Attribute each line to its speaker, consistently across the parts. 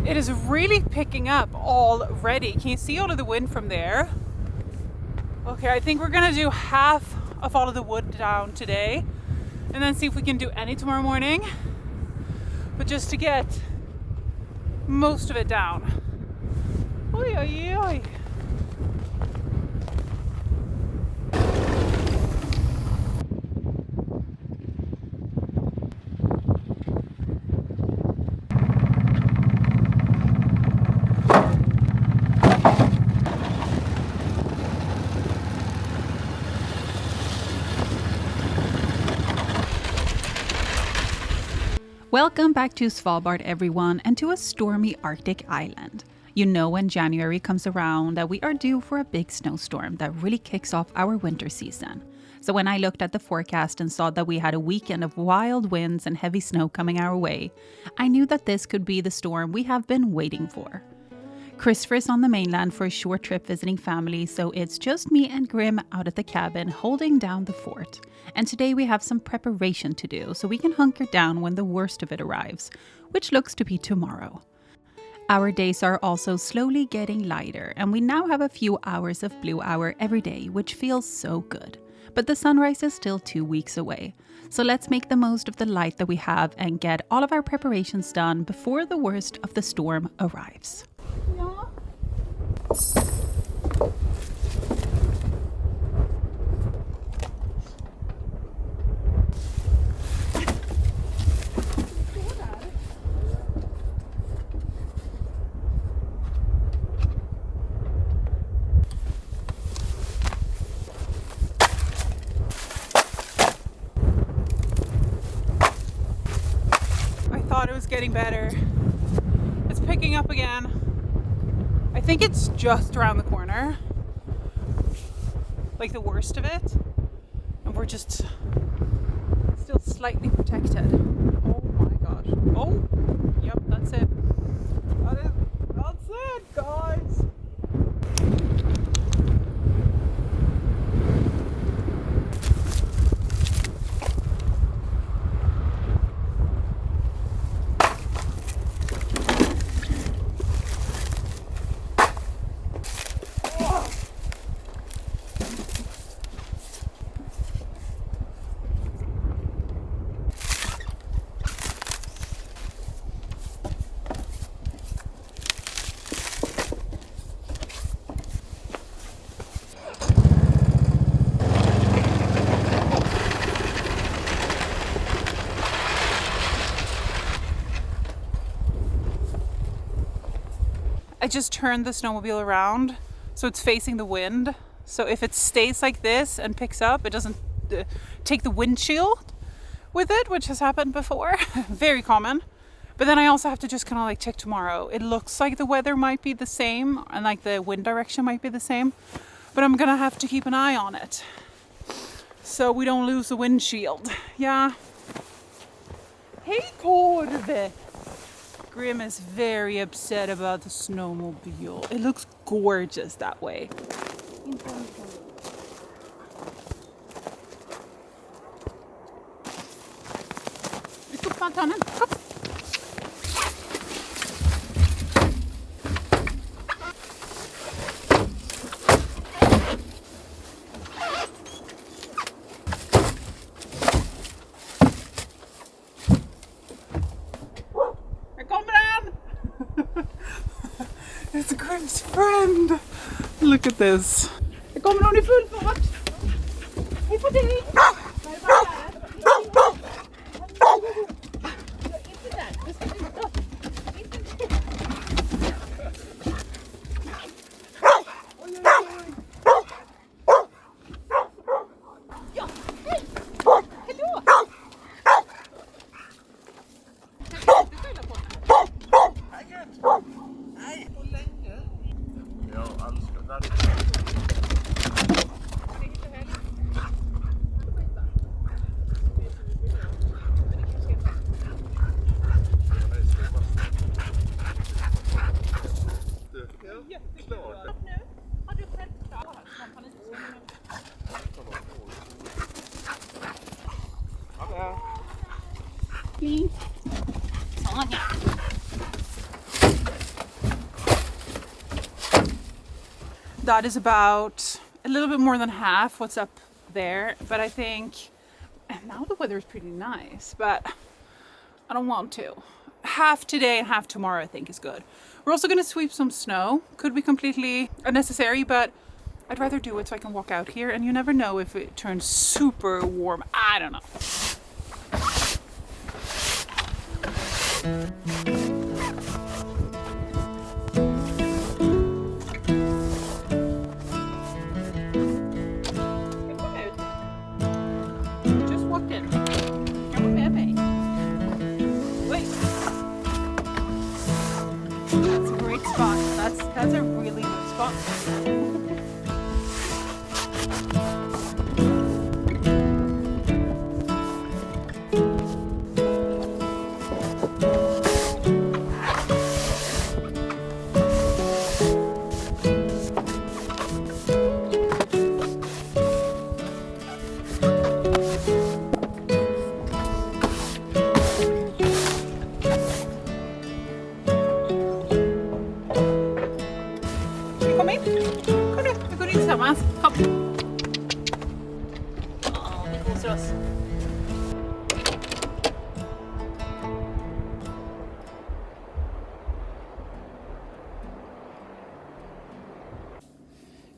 Speaker 1: It is really picking up already. Can you see all of the wind from there? Okay, I think we're gonna do half of all of the wood down today and then see if we can do any tomorrow morning. But just to get most of it down. Oi, oi, oi.
Speaker 2: Welcome back to Svalbard, everyone, and to a stormy Arctic island. You know when January comes around that we are due for a big snowstorm that really kicks off our winter season. So when I looked at the forecast and saw that we had a weekend of wild winds and heavy snow coming our way, I knew that this could be the storm we have been waiting for. Christopher is on the mainland for a short trip visiting family, so it's just me and Grim out at the cabin holding down the fort. And today we have some preparation to do so we can hunker down when the worst of it arrives, which looks to be tomorrow. Our days are also slowly getting lighter, and we now have a few hours of blue hour every day, which feels so good. But the sunrise is still 2 weeks away. So let's make the most of the light that we have and get all of our preparations done before the worst of the storm arrives.
Speaker 1: Ja. I thought it was getting better. It's picking up again. I think it's just around the corner, like the worst of it, and we're just still slightly protected. Oh my gosh. Oh, yep, that's it. That's it, guys. I just turned the snowmobile around so it's facing the wind. So if it stays like this and picks up, it doesn't take the windshield with it, which has happened before. Very common. But then I also have to just kind of like check tomorrow. It looks like the weather might be the same and like the wind direction might be the same, but I'm gonna have to keep an eye on it so we don't lose the windshield. Yeah. Hey, Corve! Grim is very upset about the snowmobile. It looks gorgeous that way. It's Grim's friend. Look at this. Jag kommer någon i full fart. Hej på dig. that is about a little bit more than half what's up there. But I think, and now the weather is pretty nice, but I don't want to. Half today and half tomorrow I think is good. We're also going to sweep some snow. Could be completely unnecessary, but I'd rather do it so I can walk out here, and you never know if it turns super warm. I don't know. Just walked in. Come with me. Wait. That's a great spot. That's a really good spot.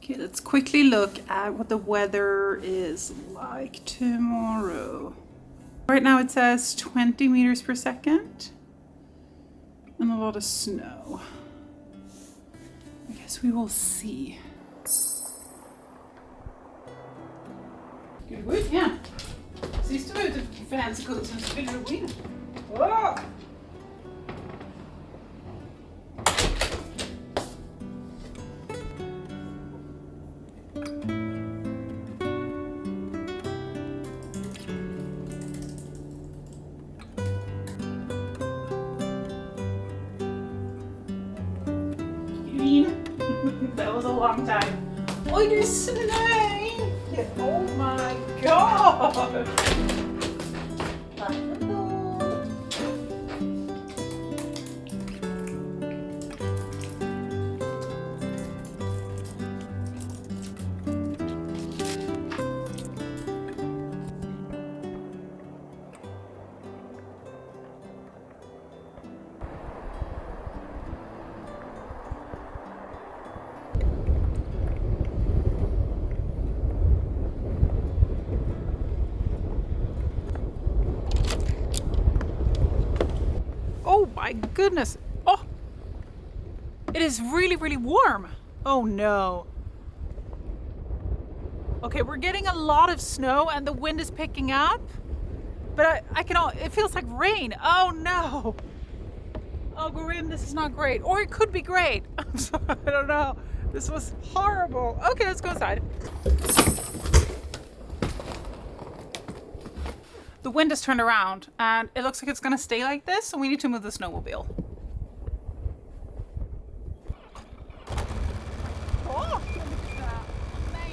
Speaker 1: Okay, let's quickly look at what the weather is like tomorrow. Right now it says 20 meters per second and a lot of snow. I guess we will see. Ska du gå ut igen? Sist du var ute för en sekund sen skulle du gå in. Åh! That was a long time. Oj, det är snö! Oh my god! Oh my goodness. Oh, it is really, really warm. Oh no. Okay, we're getting a lot of snow and the wind is picking up, but it feels like rain. Oh no. Oh, Grim, this is not great. Or it could be great. I'm sorry, I don't know. This was horrible. Okay, let's go inside. The wind has turned around and it looks like it's gonna stay like this, so we need to move the snowmobile. Oh, nej, nej, nej.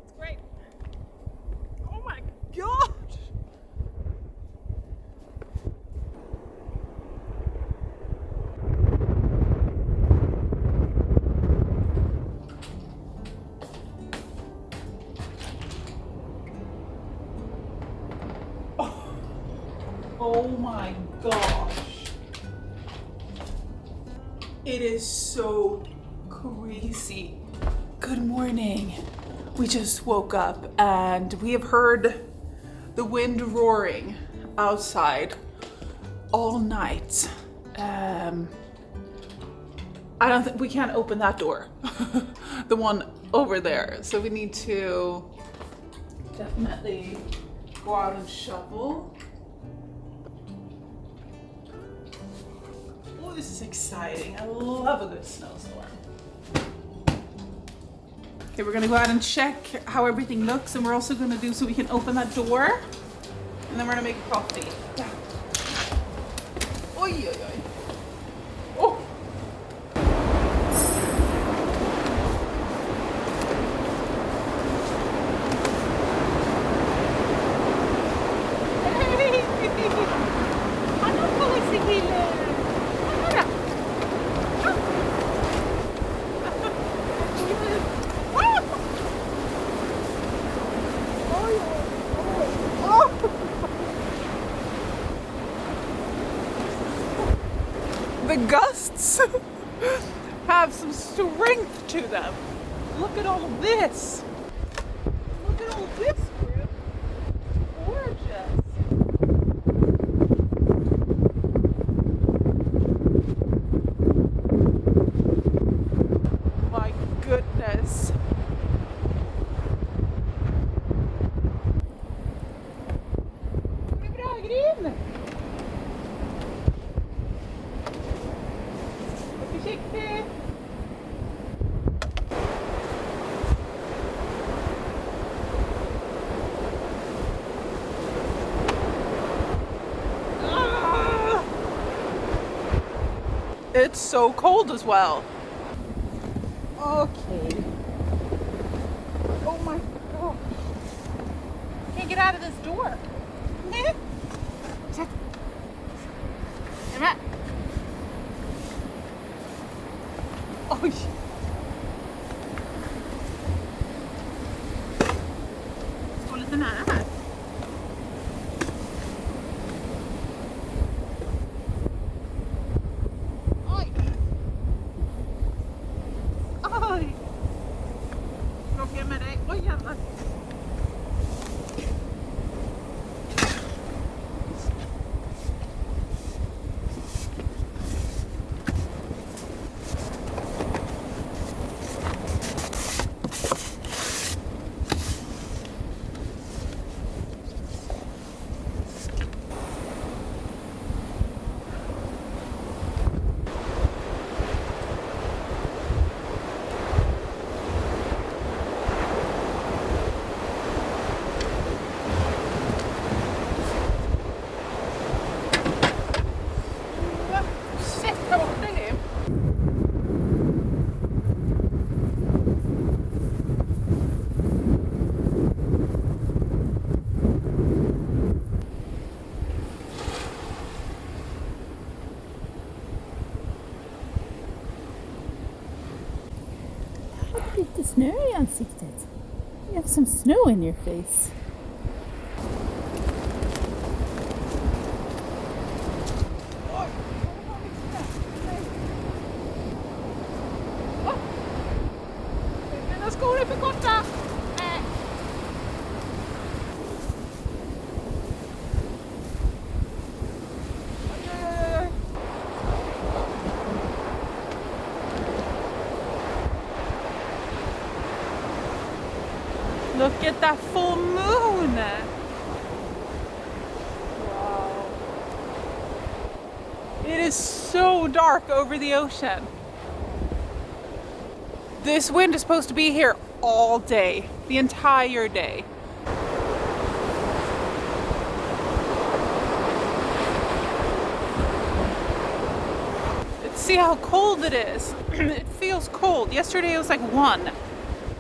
Speaker 1: It's great. Oh my god! Oh my gosh. It is so crazy. Good morning. We just woke up and we have heard the wind roaring outside all night. I don't think we can't open that door. The one over there. So we need to definitely go out and shovel. Oh, this is exciting. I love a good snowstorm. Okay, we're gonna go out and check how everything looks, and we're also gonna do so we can open that door, and then we're gonna make a coffee. Yeah. Oi, oi, oi. Oh. Hey, legs have some strength to them. Look at all of this. Look at all of this, group. Gorgeous. My goodness. Get in. Försiktigt. It's so cold as well. Okay. Oh my god. Can't get out of this door. Come on. Oj. Stå lite nära här. Oj. Oj. Plocka med dig. Oj jävlar.
Speaker 3: Lite snö i ansiktet. You have some snow in your face.
Speaker 1: Mina skor är för korta. Look at that full moon! Wow. It is so dark over the ocean. This wind is supposed to be here all day, the entire day. See how cold it is. It feels cold. Yesterday it was like 1.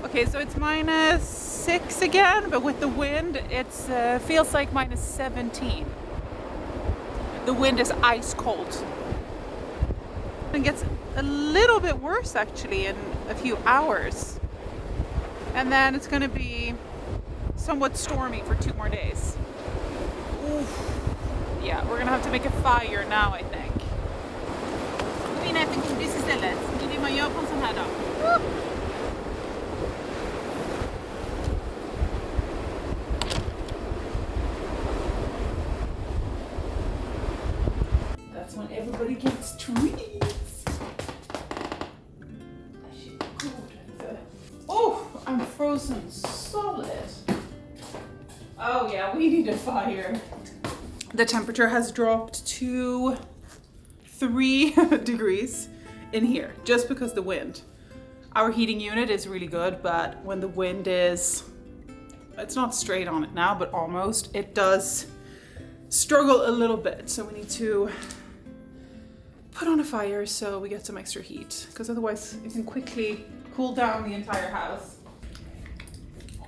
Speaker 1: Okay, so it's -6 again, but with the wind, it feels like -17. The wind is ice cold. It gets a little bit worse actually in a few hours. And then it's going to be somewhat stormy for 2 more days. Oof. Yeah, we're going to have to make a fire now, I think. Vi äter godis istället. Det är det man gör på en sån här dag. That's when everybody gets treats. Oh, I'm frozen solid. Oh yeah, we need a fire. The temperature has dropped to 3 degrees in here just because the wind. Our heating unit is really good, but when the wind is, it's not straight on it now, but almost, it does struggle a little bit. So we need to put on a fire so we get some extra heat, because otherwise it can quickly cool down the entire house. Oh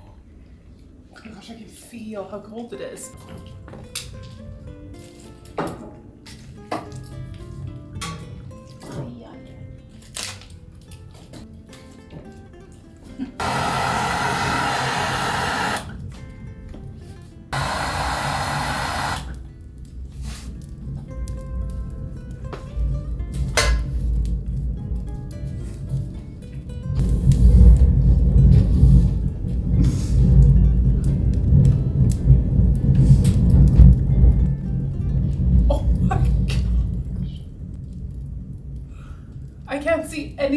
Speaker 1: my gosh, I can feel how cold it is.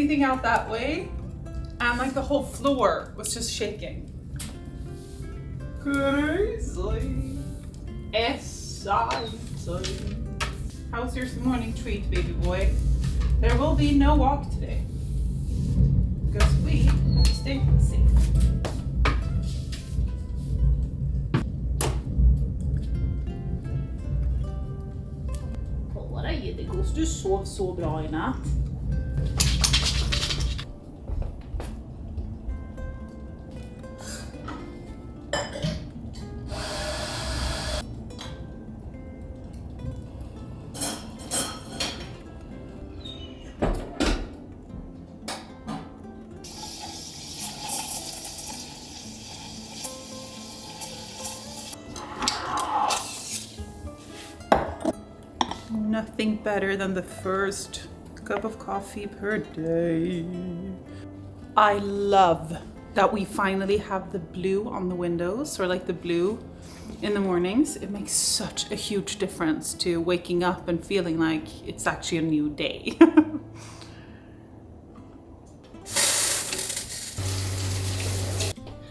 Speaker 1: anything out that way, and like the whole floor was just shaking. Crazy. Exciting. How's your morning treat, baby boy? There will be no walk today because we have to stay safe. Kolla dig, det går du sov så bra i natt. Nothing better than the first cup of coffee per day. I love that we finally have the blue on the windows, or like the blue in the mornings. It makes such a huge difference to waking up and feeling like it's actually a new day.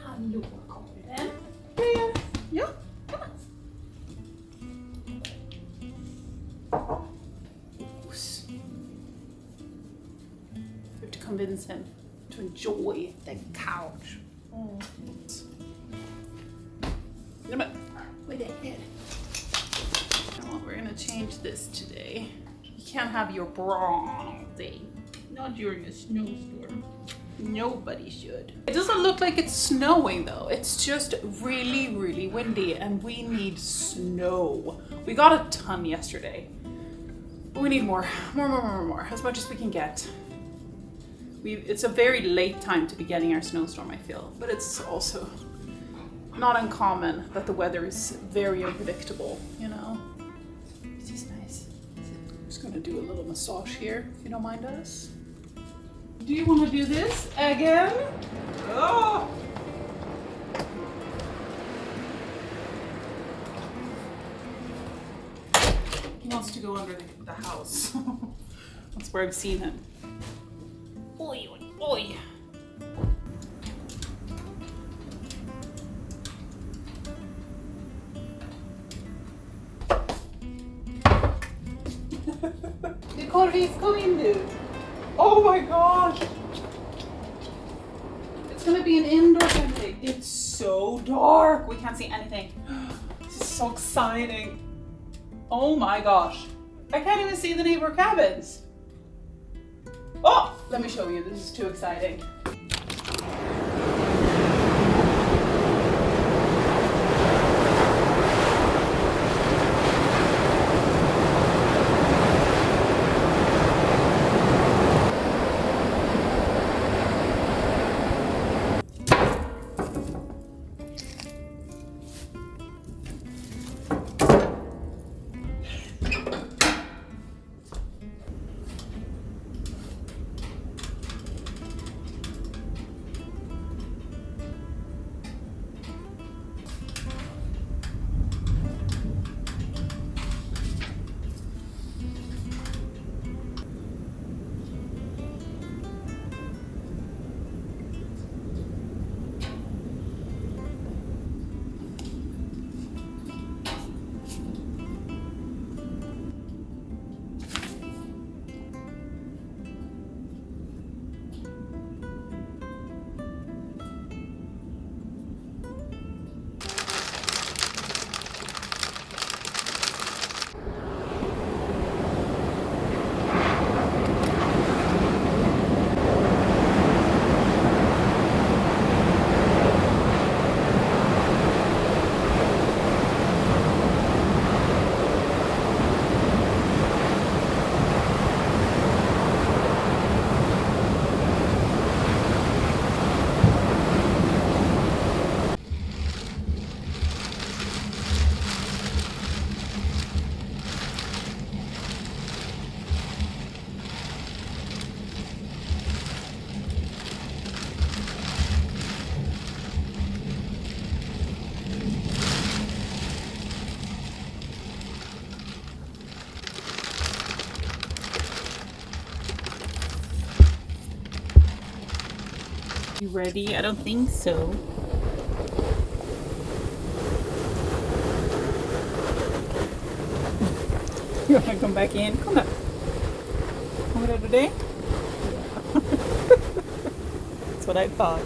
Speaker 1: Hallå, kommer den? Ja. To convince him to enjoy the couch. Wait ahead. Well, we're gonna change this today. You can't have your bra on all day. Not during a snowstorm. Nobody should. It doesn't look like it's snowing though. It's just really, really windy and we need snow. We got a ton yesterday. But we need more, as much as we can get. It's a very late time to be getting our snowstorm, I feel, but it's also not uncommon that the weather is very unpredictable, you know? This is nice. I'm just gonna do a little massage here, if you don't mind us. Do you want to do this again? Oh! He wants to go under the house. That's where I've seen him. Oi, oi, oi. The Corvis, come in, dude. Oh my gosh. It's gonna be an indoor camping. It's so dark. We can't see anything. This is so exciting. Oh my gosh. I can't even see the neighbor cabins. Oh, let me show you. This is too exciting. You ready? I don't think so. You want to come back in? Come on. Come on today? Yeah. That's what I thought.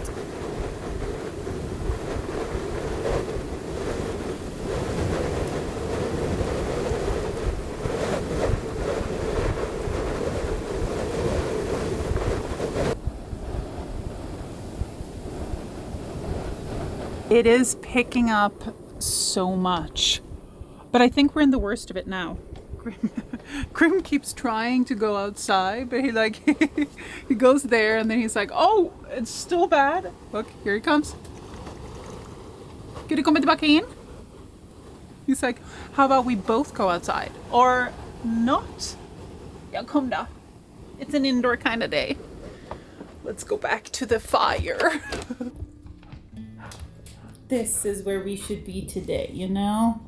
Speaker 1: It is picking up so much, but I think we're in the worst of it now. Grim keeps trying to go outside, but he goes there and then he's like, oh, it's still bad. Look, here he comes. Ska du komma tillbaka in? He's like, how about we both go outside? Or not? Ja, kom då. It's an indoor kind of day. Let's go back to the fire. This is where we should be today, you know?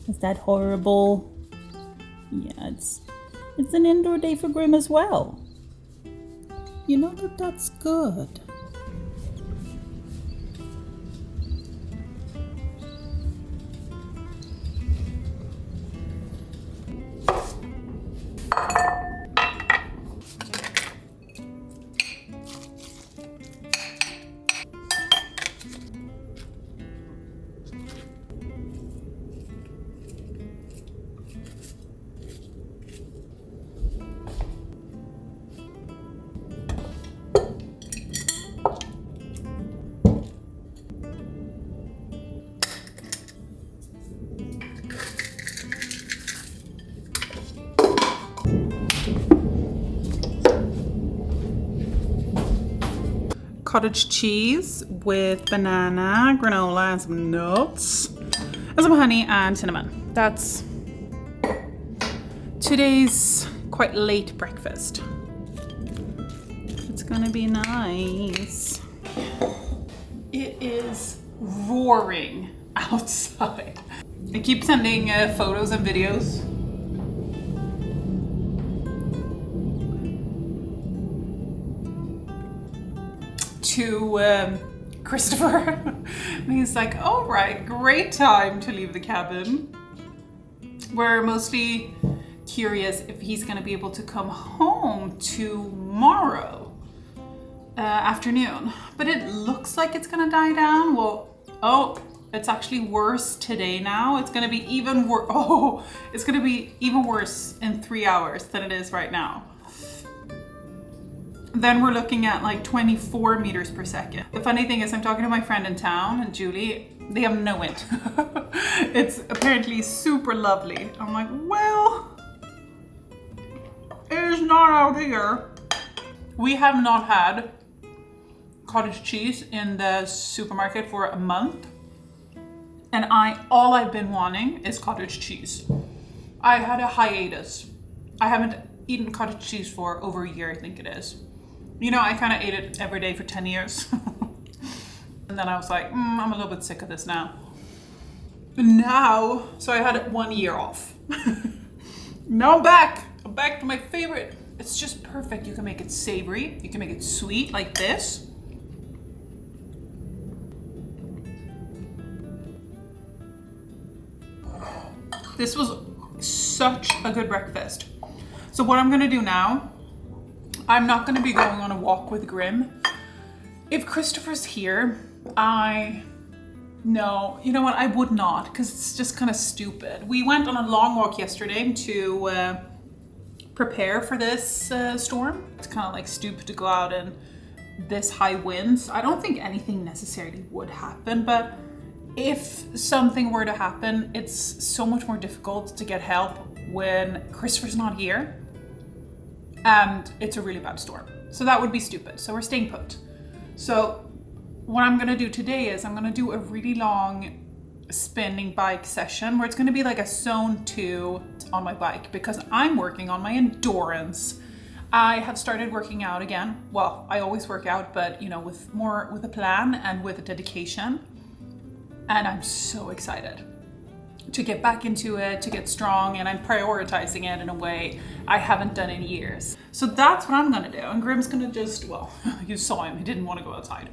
Speaker 1: Is that horrible? Yeah, it's an indoor day for Grim as well. You know that's good. Cottage cheese with banana, granola, and some nuts, and some honey and cinnamon. That's today's quite late breakfast. It's gonna be nice. It is roaring outside. I keep sending photos and videos. To Christopher, and he's like, all right, great time to leave the cabin. We're mostly curious if he's gonna be able to come home tomorrow afternoon, but it looks like it's gonna die down. Well, oh, it's actually worse today now. It's gonna be even worse. Oh, it's gonna be even worse in 3 hours than it is right now. Then we're looking at like 24 meters per second. The funny thing is I'm talking to my friend in town, and Julie, they have no wind. It's apparently super lovely. I'm like, well, it is not out here. We have not had cottage cheese in the supermarket for a month. And all I've been wanting is cottage cheese. I had a hiatus. I haven't eaten cottage cheese for over a year, I think it is. You know, I kind of ate it every day for 10 years. And then I was like, I'm a little bit sick of this now. Now, so I had 1 year off. Now I'm back. I'm back to my favorite. It's just perfect. You can make it savory. You can make it sweet like this. This was such a good breakfast. So what I'm gonna do now, I'm not gonna be going on a walk with Grim. If Christopher's here, no, you know what, I would not, because it's just kind of stupid. We went on a long walk yesterday to prepare for this storm. It's kind of like stupid to go out in this high winds. I don't think anything necessarily would happen, but if something were to happen, it's so much more difficult to get help when Christopher's not here and it's a really bad storm. So that would be stupid. So we're staying put. So what I'm gonna do today is I'm gonna do a really long spinning bike session where it's going to be like a zone 2 on my bike because I'm working on my endurance. I have started working out again. Well, I always work out, but you know, with a plan and with a dedication. And I'm so excited to get back into it, to get strong, and I'm prioritizing it in a way I haven't done in years. So that's what I'm gonna do. And Grim's gonna just, well, you saw him, he didn't want to go outside.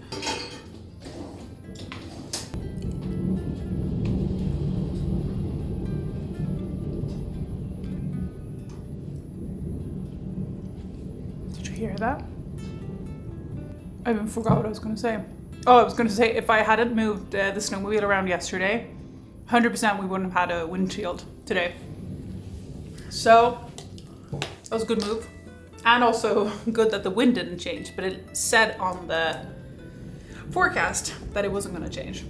Speaker 1: Did you hear that? I even forgot what I was gonna say. Oh, I was gonna say if I hadn't moved the snowmobile around yesterday, 100% we wouldn't have had a windshield today. So that was a good move. And also good that the wind didn't change, but it said on the forecast that it wasn't gonna change.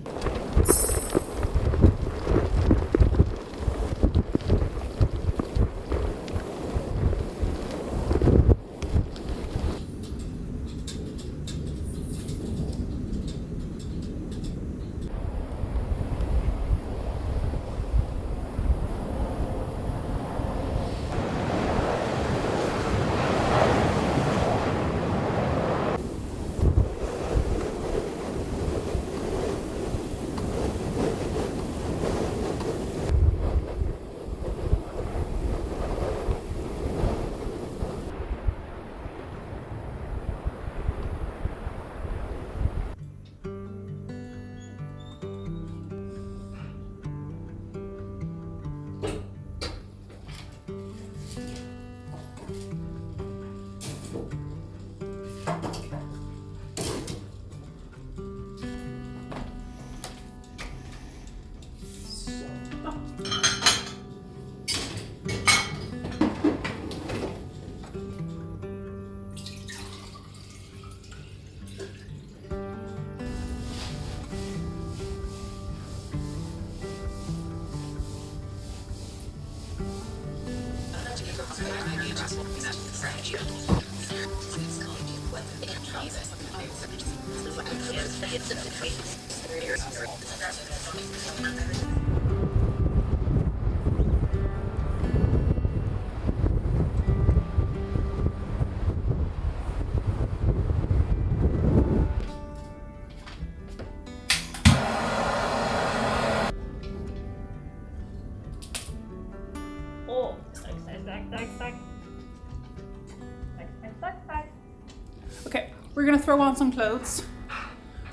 Speaker 1: Okay, we're gonna throw on some clothes.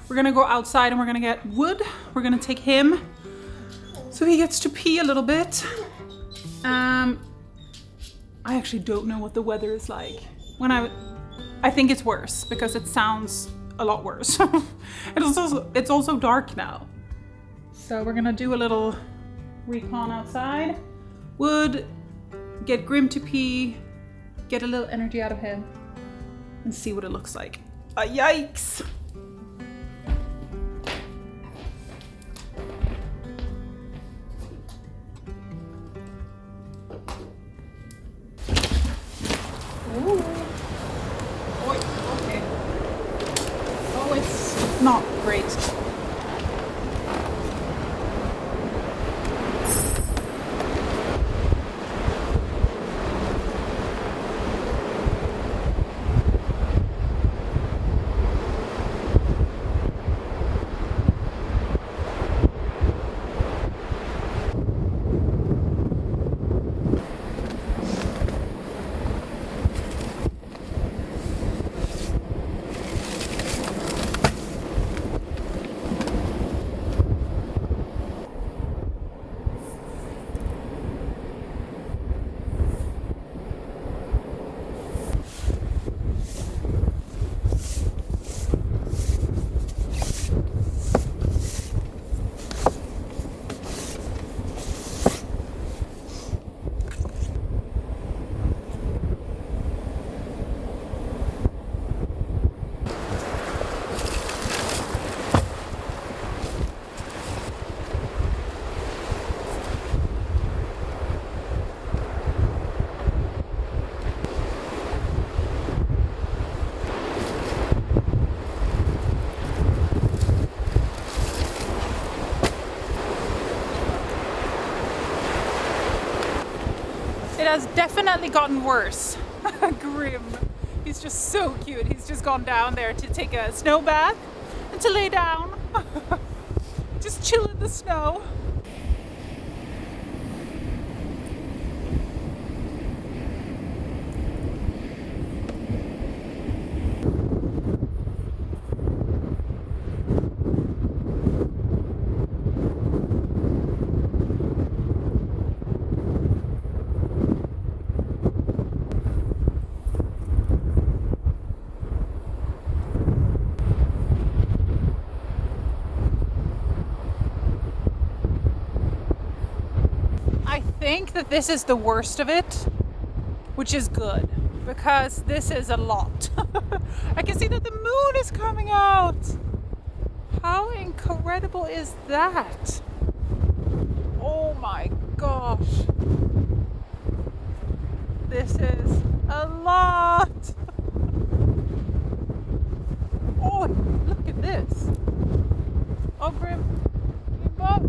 Speaker 1: We're gonna go outside and we're gonna get wood. We're gonna take him so he gets to pee a little bit. I actually don't know what the weather is like. I think it's worse because it sounds a lot worse. It's also dark now. So we're gonna do a little recon outside. Wood, get Grim to pee, get a little energy out of him, and see what it looks like. Yikes! Ooh. Oi, okay. Oh, it's not great. has definitely gotten worse. Grim. He's just so cute. He's just gone down there to take a snow bath and to lay down. Just chill in the snow. I think that this is the worst of it, which is good because this is a lot. I can see that the moon is coming out. How incredible is that? Oh my gosh. This is a lot. Oh, look at this. Oh, Grim. Keep up.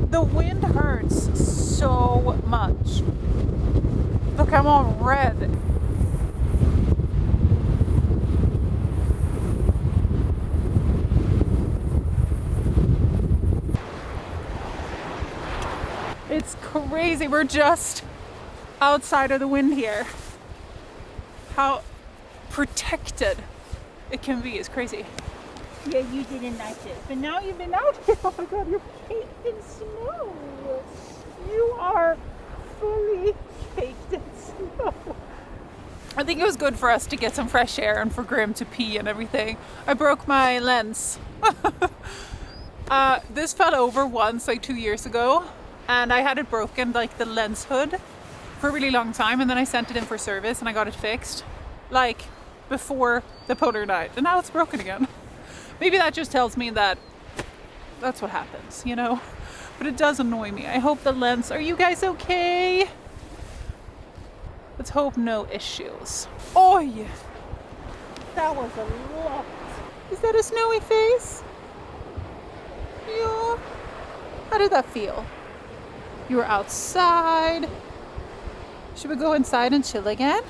Speaker 1: The wind hurts so much. Look, I'm all red. It's crazy. We're just outside of the wind here. How protected it can be is crazy.
Speaker 3: Yeah, you didn't like it, but now you've been out here. Oh my god, you're caked in snow. You are fully caked in snow.
Speaker 1: I think it was good for us to get some fresh air and for Grim to pee and everything. I broke my lens. This fell over once, like 2 years ago, and I had it broken, like the lens hood, for a really long time, and then I sent it in for service and I got it fixed, like before the polar night, and now it's broken again. Maybe that just tells me that that's what happens, you know? But it does annoy me. I hope the lens... Are you guys okay? Let's hope no issues. Oh yeah. That was a lot. Is that a snowy face? Yeah. How did that feel? You were outside. Should we go inside and chill again?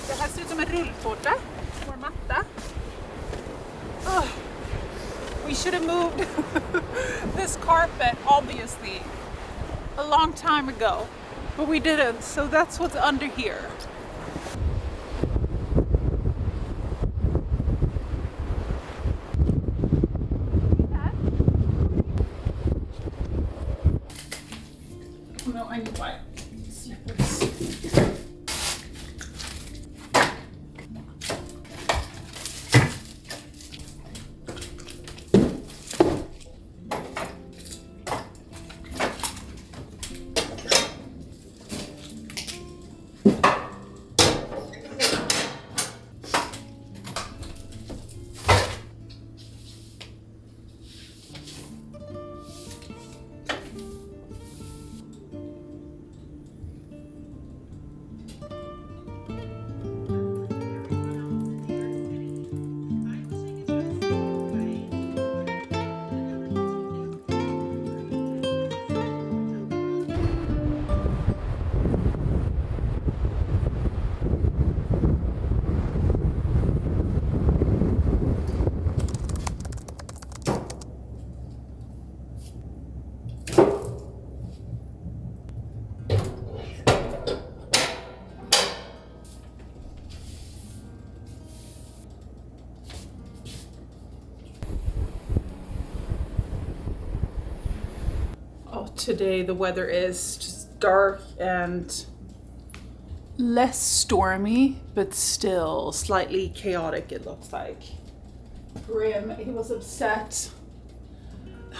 Speaker 1: Det här ser ut som en rulltårta. Vår matta. Oh, we should have moved this carpet, obviously, a long time ago. But we didn't, so that's what's under here. No, I need white slippers. today the weather is just dark and less stormy, but still slightly chaotic, it looks like. Grim, he was upset.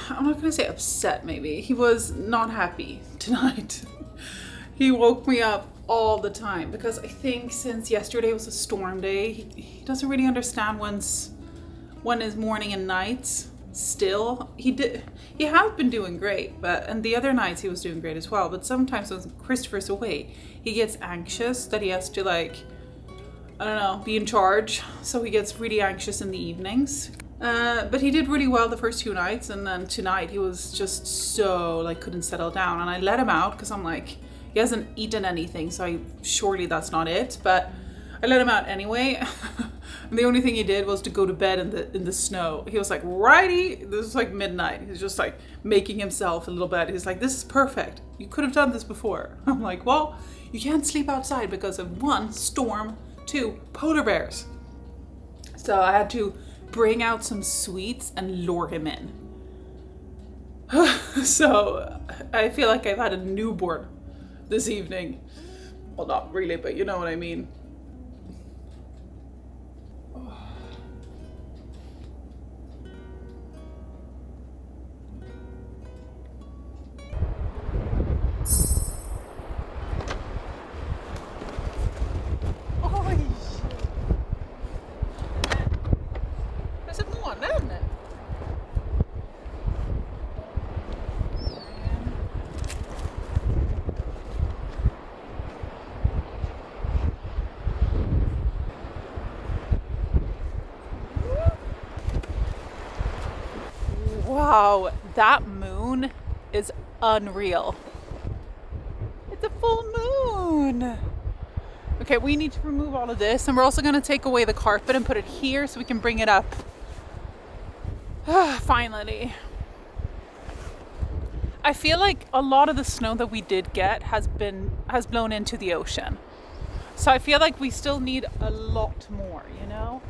Speaker 1: I'm not gonna say upset, maybe. He was not happy tonight. He woke me up all the time because I think since yesterday was a storm day, he doesn't really understand when is morning and night. Still, he has been doing great, and the other nights he was doing great as well. But sometimes when Christopher's away, he gets anxious that he has to, like, I don't know, be in charge. So he gets really anxious in the evenings. But he did really well the first 2 nights, and then tonight he was just so, like, couldn't settle down. And I let him out because I'm like, he hasn't eaten anything, so surely that's not it. But I let him out anyway. And the only thing he did was to go to bed in the snow. He was like, righty, this was like midnight. He's just like making himself a little bed. He's like, this is perfect. You could have done this before. I'm like, well, you can't sleep outside because of 1, storm, 2, polar bears. So I had to bring out some sweets and lure him in. So I feel like I've had a newborn this evening. Well, not really, but you know what I mean. Wow, that moon is unreal. It's a full moon. Okay, we need to remove all of this, and we're also going to take away the carpet and put it here so we can bring it up. Finally. I feel like a lot of the snow that we did get has blown into the ocean. So I feel like we still need a lot more, you know?